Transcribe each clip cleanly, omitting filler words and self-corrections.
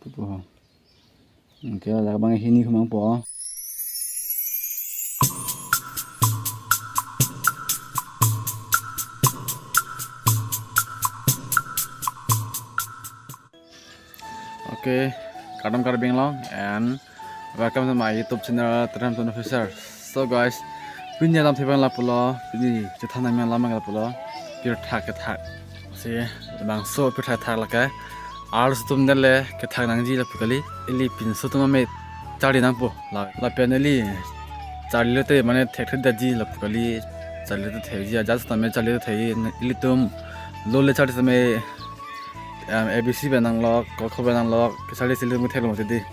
po. Okay, lah bang hini kumang po. Okay, kadam karbing long and welcome to my YouTube channel Tram Officer. So guys, pinya lam thibang la pulo, pini chithana me lam la pulo, pir thak ke thak. Se bang so pir thak la ka. Ars tum nele ke thak nang ji la pukali, ili pin so tum me chari nang po. La penali chari le te mane thek thek da ji la pukali, chari le te thek ji ja sta me chari le thei ili tum lo le chari me ABC benang lok, koko benang lok, kesali silu muthel mutidi,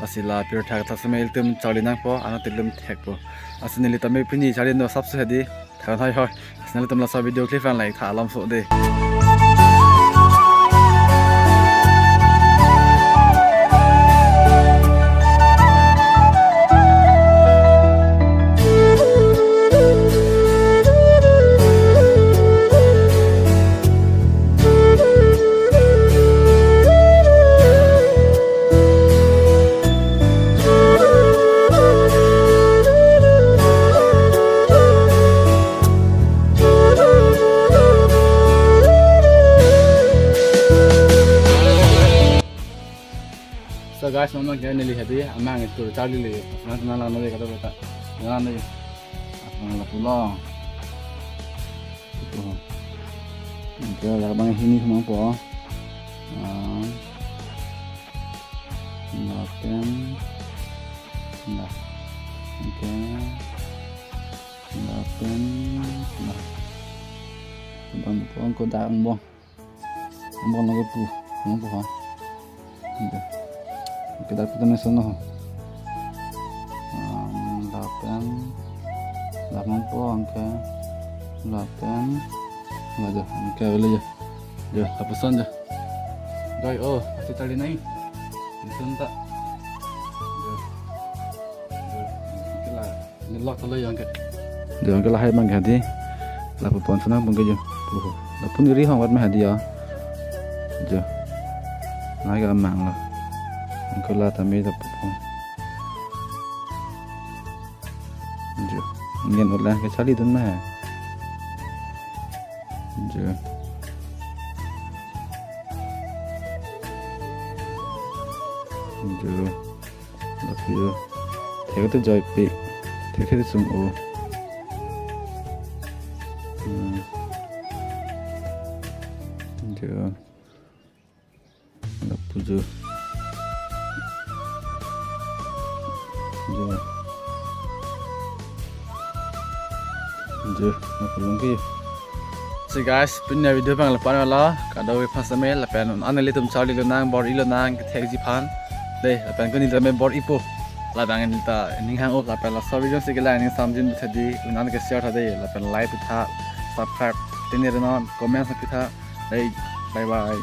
asila pure tag tasme iltum chali nang po, anak tilum tag po, asinili tame pini chali no sabse hadi, thang thai hoy, asinili tum la sa video clip an like thalam so de. So guys, mama kaya nili hadi, amang itu cari li, nanti nalar nanti kata kata, nanti, nalar pulang. Itu, okay, lah bang ini semua po, naken, nah, okay, naken, nah, bang po ang kota ang bong lagi pu, ang po ha, okay. Kita putar sono. 8 po angka 8 aja angka boleh ya hapusan aja guys. Oh masih tali naik disuntak ya ini lock kalau yang ke jangan ke lahir mang hadi lah pon sana bang ke lah pun iri hang wat mah hadi ya jo naik ke mang lah angka lah tamai tak pun jo ingin ulah ke cari tu mah jo jo tapi yo theo tu joy pi theo tu sum o jo la pujo jo na pulung ki. So guys, punya video bang lepas wala kada we pas me lepan anali tum chali lenang bor ilenang ke thek ji phan dei lepan ko ni tame bor ipo la bang ni ta ning hang ok lepan la so video sigala ni samjin thadi unan ke share thade lepan like tha subscribe tini renon comment sa kitha dei bye bye.